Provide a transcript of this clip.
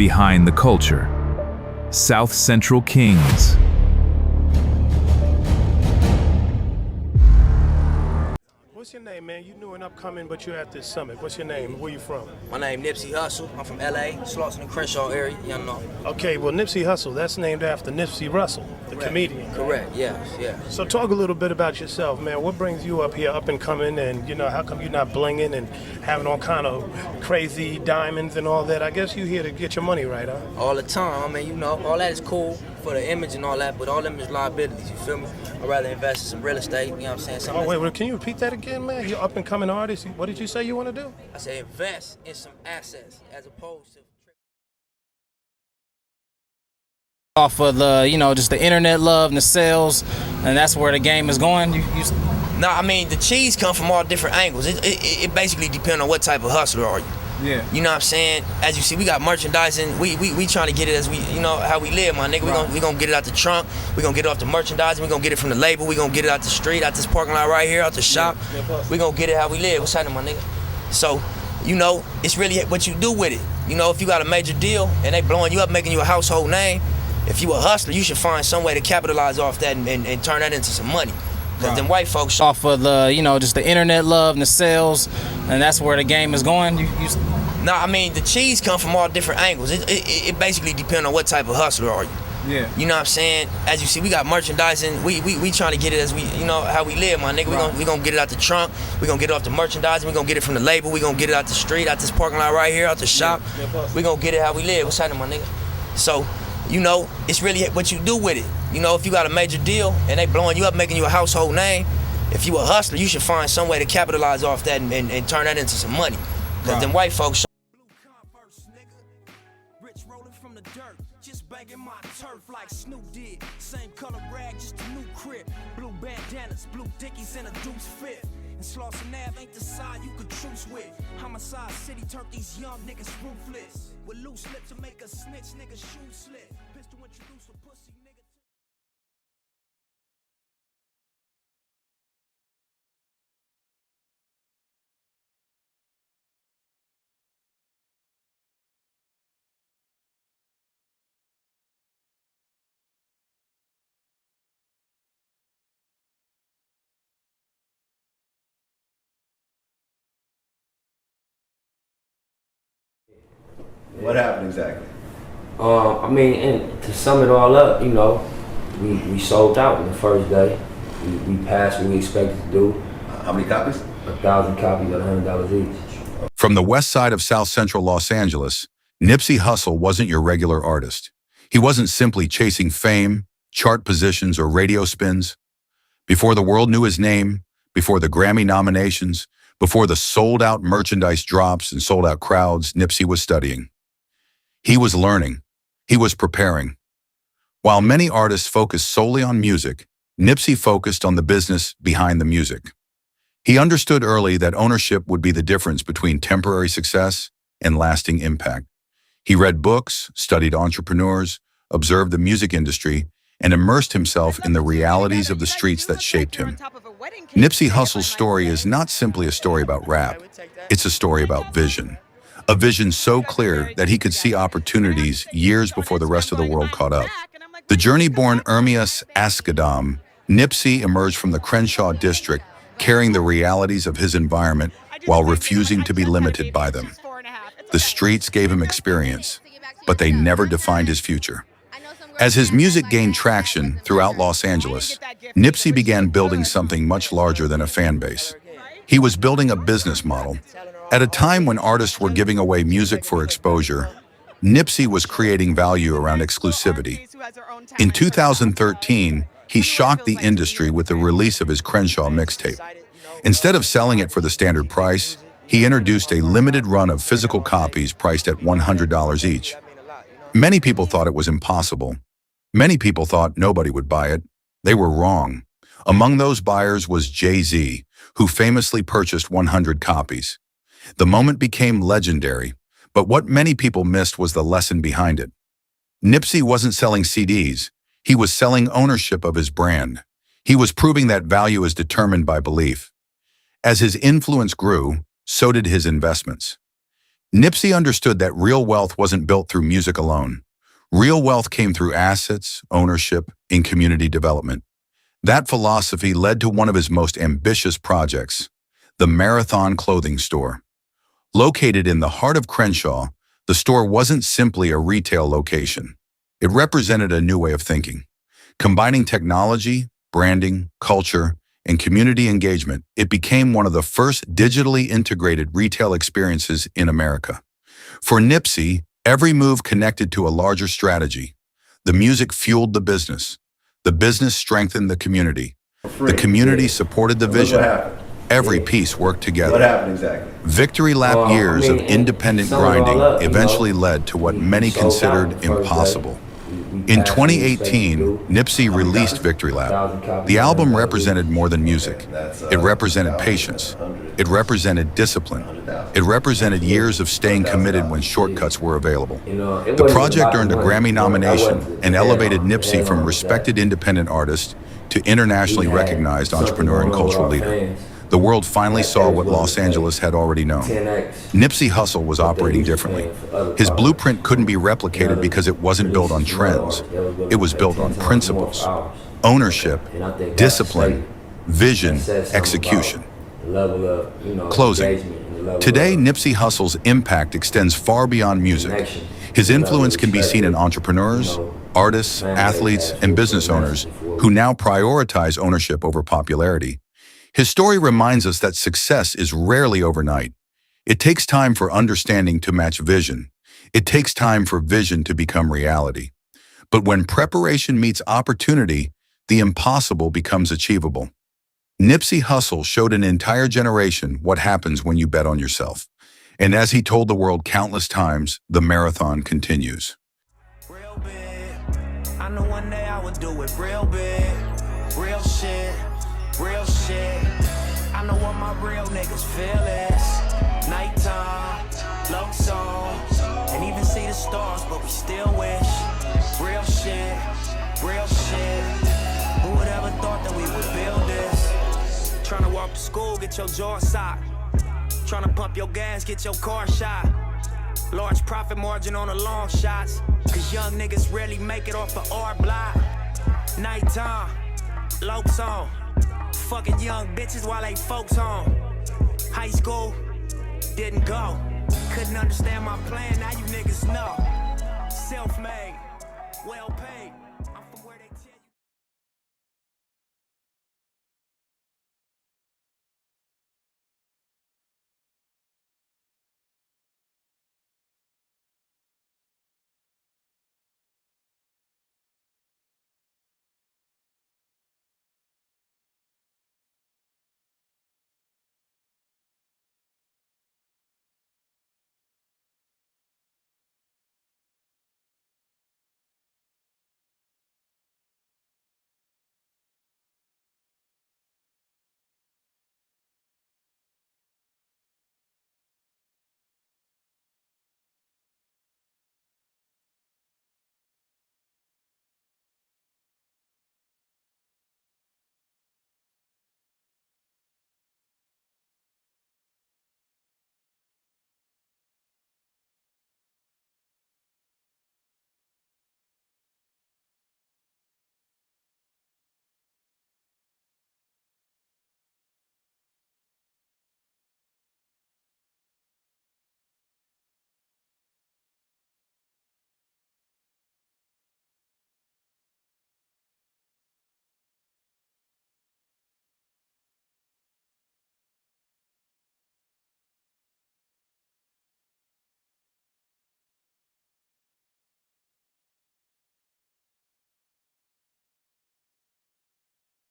behind the culture. South Central Kings. What's your name, man? You new and upcoming, but you're at this summit. What's your name? Where you from? My name Nipsey Hussle. I'm from LA, Slauson and Crenshaw area, y'all know. Okay, well, Nipsey Hussle, that's named after Nipsey Russell, the comedian. Correct, yes. So talk a little bit about yourself, man. What brings you up here, up and coming, and how come you're not blinging and having all kind of crazy diamonds and all that? I guess you're here to get your money right, huh? All the time, I mean, all that is cool for the image and all that, but all them is liabilities, you feel me? I'd rather invest in some real estate, you know what I'm saying? Wait, can you repeat that again, man? You're up and coming artist. What did you say you want to do? I say invest in some assets as opposed to off of the, just the internet love and the sales, and that's where the game is going. No, I mean, the cheese come from all different angles. It basically depends on what type of hustler are you. Yeah. You know what I'm saying? As you see, we got merchandising. We trying to get it as we, how we live, my nigga. We gonna get it out the trunk. We gonna get it off the merchandising. We gonna get it from the label. We gonna get it out the street, out this parking lot right here, out the shop. We gonna get it how we live. What's happening, my nigga? So, it's really what you do with it. If you got a major deal and they blowing you up, making you a household name, if you a hustler, you should find some way to capitalize off that and turn that into some money. Because them white folks off of the, just the internet love and the sales, and that's where the game is going. No, I mean, the cheese come from all different angles. It basically depends on what type of hustler are you. Yeah. You know what I'm saying? As you see, we got merchandising. We trying to get it as we, how we live, my nigga. We gonna get it out the trunk. We gonna get it off the merchandising. We gonna get it from the label. We gonna get it out the street, out this parking lot right here, out the shop. We gonna get it how we live. What's happening, my nigga? So, it's really what you do with it. If you got a major deal and they blowing you up, making you a household name, if you a hustler, you should find some way to capitalize off that and turn that into some money. Because them white folks rich rolling from the dirt, just banging my turf like Snoop did. Same color rag, just a new crib. Blue bandanas, blue dickies, and a deuce fit. And Slauson Ave ain't the side you could truce with. Homicide City turned these young niggas ruthless. With loose lips to make a snitch, nigga shoe slit. Pistol introduce a pussy nigga. What happened exactly? And to sum it all up, we sold out in the first day. We passed what we expected to do. How many copies? 1,000 copies at $100 each. From the west side of South Central Los Angeles, Nipsey Hussle wasn't your regular artist. He wasn't simply chasing fame, chart positions, or radio spins. Before the world knew his name, before the Grammy nominations, before the sold-out merchandise drops and sold-out crowds, Nipsey was studying. He was learning. He was preparing. While many artists focus solely on music, Nipsey focused on the business behind the music. He understood early that ownership would be the difference between temporary success and lasting impact. He read books, studied entrepreneurs, observed the music industry, and immersed himself in the realities of the streets that shaped him. Nipsey Hussle's story is not simply a story about rap. It's a story about vision. A vision so clear that he could see opportunities years before the rest of the world caught up. The journey-born Ermias Asghedom, Nipsey emerged from the Crenshaw district carrying the realities of his environment while refusing to be limited by them. The streets gave him experience, but they never defined his future. As his music gained traction throughout Los Angeles, Nipsey began building something much larger than a fan base. He was building a business model. At a time when artists were giving away music for exposure, Nipsey was creating value around exclusivity. In 2013, he shocked the industry with the release of his Crenshaw mixtape. Instead of selling it for the standard price, he introduced a limited run of physical copies priced at $100 each. Many people thought it was impossible. Many people thought nobody would buy it. They were wrong. Among those buyers was Jay-Z, who famously purchased 100 copies. The moment became legendary, but what many people missed was the lesson behind it. Nipsey wasn't selling CDs. He was selling ownership of his brand. He was proving that value is determined by belief. As his influence grew, so did his investments. Nipsey understood that real wealth wasn't built through music alone. Real wealth came through assets, ownership, and community development. That philosophy led to one of his most ambitious projects, the Marathon Clothing Store. Located in the heart of Crenshaw, the store wasn't simply a retail location. It represented a new way of thinking. Combining technology, branding, culture, and community engagement, it became one of the first digitally integrated retail experiences in America. For Nipsey, every move connected to a larger strategy. The music fueled the business strengthened the community. The community supported the vision. Every piece worked together. What happened exactly? Victory lap years of independent grinding eventually led to what many considered impossible. In 2018, Nipsey released Victory Lap. The album represented more than music. It represented patience. It represented discipline. It represented years of staying committed when shortcuts were available. The project earned a Grammy nomination and elevated Nipsey from respected independent artist to internationally recognized entrepreneur and cultural leader. The world finally saw what Los Angeles had already known. Nipsey Hussle was operating differently. His blueprint couldn't be replicated because it wasn't built on trends. It was built on principles, ownership, discipline, vision, execution. Closing. Today, Nipsey Hussle's impact extends far beyond music. His influence can be seen in entrepreneurs, artists, athletes, and business owners who now prioritize ownership over popularity. His story reminds us that success is rarely overnight. It takes time for understanding to match vision. It takes time for vision to become reality. But when preparation meets opportunity, the impossible becomes achievable. Nipsey Hussle showed an entire generation what happens when you bet on yourself. And as he told the world countless times, the marathon continues. Real big. I know one day I would do it real big. Real shit. Real shit. I know what my real niggas feel is. Nighttime, low song, and even see the stars, but we still wish. Real shit, real shit. Who would ever thought that we would build this? Trying to walk to school, get your jaw socked. Trying to pump your gas, get your car shot. Large profit margin on the long shots, cause young niggas rarely make it off the R block. Nighttime, low song. Fucking young bitches while they folks home. High school, didn't go. Couldn't understand my plan, now you niggas know. Self-made.